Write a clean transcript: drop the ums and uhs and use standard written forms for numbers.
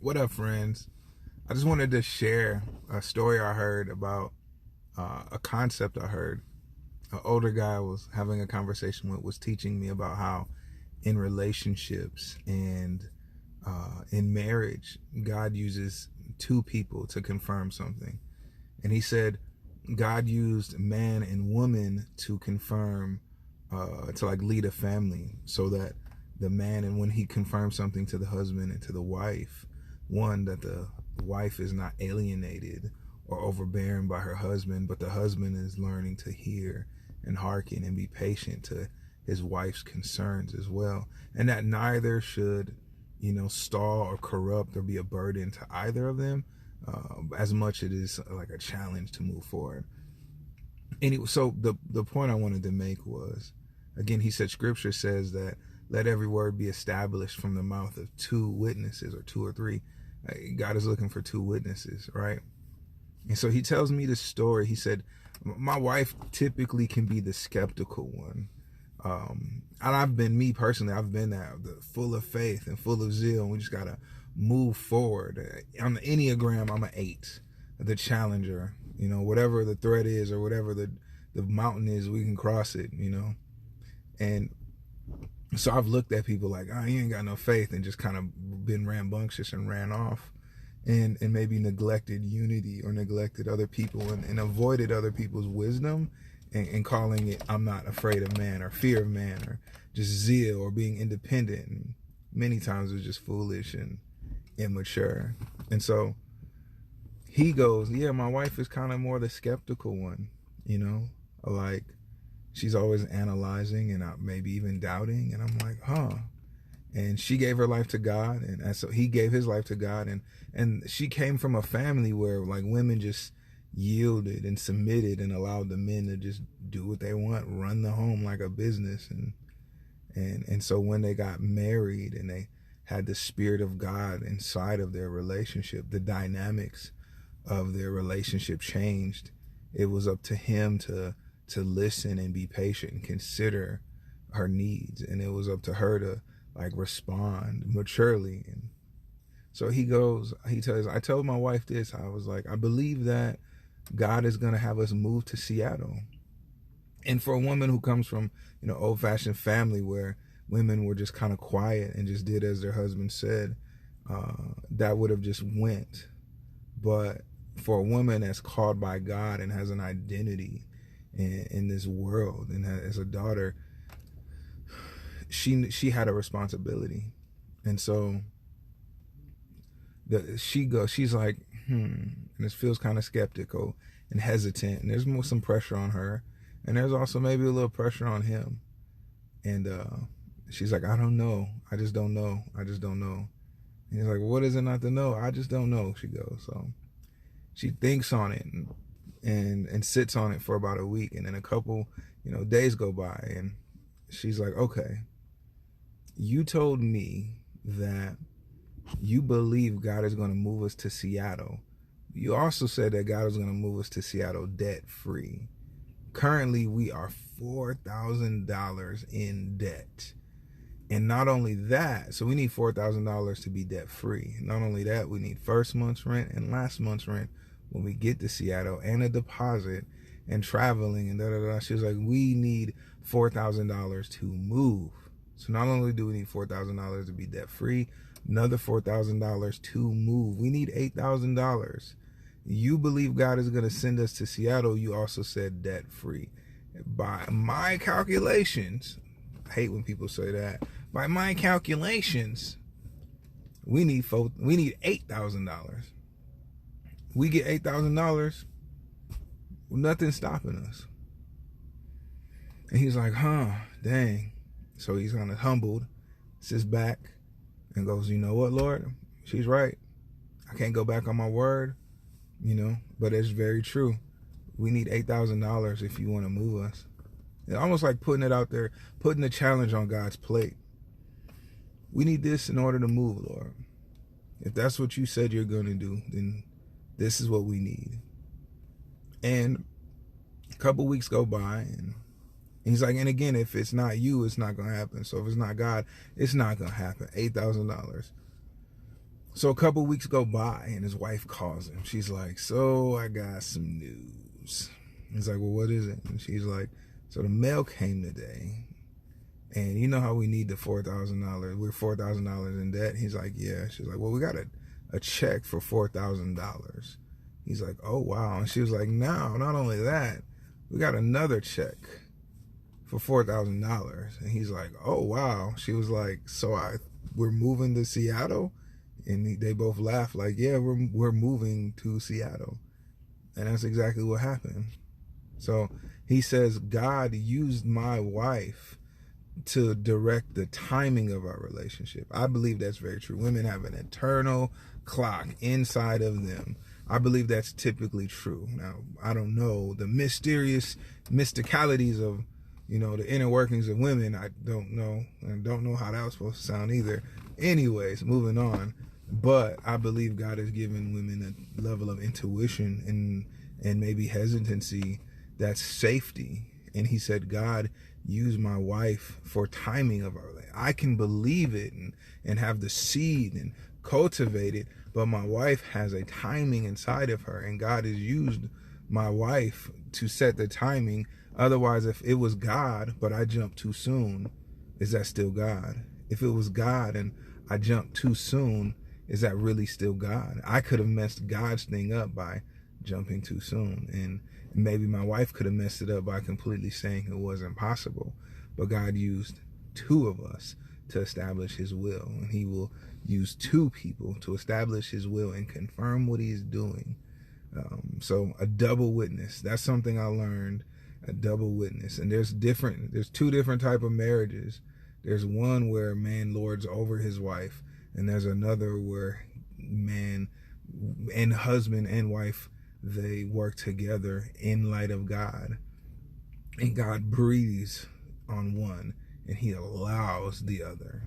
What up, friends? I just wanted to share a story I heard about a concept I heard. An older guy I was having a conversation with was teaching me about how in relationships and in marriage, God uses two people to confirm something. And he said God used man and woman to confirm, to like lead a family, so that the man, and when he confirms something to the husband and to the wife, one, that the wife is not alienated or overbearing by her husband, but the husband is learning to hear and hearken and be patient to his wife's concerns as well. And that neither should, stall or corrupt or be a burden to either of them, as much it is like a challenge to move forward. Anyway, so the point I wanted to make was, again, he said scripture says that let every word be established from the mouth of two witnesses, or two or three. God is looking for two witnesses, right? And so he tells me this story. He said, my wife typically can be the skeptical one. And I've been, me personally, I've been that, full of faith and full of zeal. And we just got to move forward. On the Enneagram, I'm an 8, the challenger. Whatever the threat is or whatever the mountain is, we can cross it, And so I've looked at people like, oh, you ain't got no faith, and just kind of been rambunctious and ran off, and maybe neglected unity or neglected other people, and avoided other people's wisdom, and calling it, I'm not afraid of man, or fear of man, or just zeal, or being independent. And many times it was just foolish and immature. And so he goes, yeah, my wife is kind of more the skeptical one, like, she's always analyzing and maybe even doubting. And I'm like, huh. And she gave her life to God, and so he gave his life to God. And she came from a family where like women just yielded and submitted and allowed the men to just do what they want, run the home like a business. And so when they got married and they had the Spirit of God inside of their relationship, the dynamics of their relationship changed. It was up to him to listen and be patient and consider her needs, and it was up to her to like respond maturely. And so he tells, I told my wife this, I was like, I believe that God is going to have us move to Seattle. And for a woman who comes from, old-fashioned family where women were just kind of quiet and just did as their husband said, that would have just went. But for a woman that's called by God and has an identity in this world, and as a daughter, she had a responsibility. And so she's like, and it feels kind of skeptical and hesitant, and there's some pressure on her, and there's also maybe a little pressure on him. And she's like, I don't know, I just don't know. And he's like, what is it not to know? I just don't know, she goes. So she thinks on it and sits on it for about a week, and then a couple days go by, and she's like, okay, you told me that you believe God is going to move us to Seattle. You also said that God is going to move us to Seattle debt free. Currently we are $4,000 in debt. And not only that, so we need $4,000 to be debt free. Not only that, we need first month's rent and last month's rent when we get to Seattle, and a deposit, and traveling, and da-da-da. She was like, we need $4,000 to move. So not only do we need $4,000 to be debt free, another $4,000 to move. We need $8,000. You believe God is going to send us to Seattle. You also said debt free. By my calculations, I hate when people say that. By my calculations, we need $8,000. We get $8,000, nothing's stopping us. And he's like, huh, dang. So he's kind of humbled, sits back, and goes, you know what, Lord? She's right. I can't go back on my word, but it's very true. We need $8,000 if you want to move us. It's almost like putting it out there, putting the challenge on God's plate. We need this in order to move, Lord. If that's what you said you're going to do, then this is what we need. And a couple weeks go by, and he's like, and again, if it's not you, it's not going to happen. So if it's not God, it's not going to happen. $8,000. So a couple weeks go by and his wife calls him. She's like, so I got some news. He's like, well, what is it? And she's like, so the mail came today. And you know how we need the $4,000? We're $4,000 in debt. He's like, yeah. She's like, well, we got a check for $4,000. He's like, oh, wow. And she was like, no, not only that, we got another check for $4,000. And he's like, oh, wow. She was like, so we're moving to Seattle? And they both laughed like, yeah, we're moving to Seattle. And that's exactly what happened. So he says, God used my wife to direct the timing of our relationship. I believe that's very true. Women have an internal clock inside of them. I believe that's typically true. Now, I don't know the mysticalities of, the inner workings of women. I don't know. And don't know how that was supposed to sound either. Anyways, moving on. But I believe God has given women a level of intuition and maybe hesitancy that's safety. And he said, God used my wife for timing of our life. I can believe it and have the seed and cultivate it, but my wife has a timing inside of her, and God has used my wife to set the timing. Otherwise, if it was God, but I jumped too soon, is that still God? If it was God and I jumped too soon, is that really still God? I could have messed God's thing up by jumping too soon. And maybe my wife could have messed it up by completely saying it wasn't possible. But God used two of us to establish his will. And he will use two people to establish his will and confirm what he's doing. So a double witness, that's something I learned, a double witness. And there's two different type of marriages. There's one where a man lords over his wife, and there's another where man and husband and wife, they work together in light of God. And God breathes on one and he allows the other.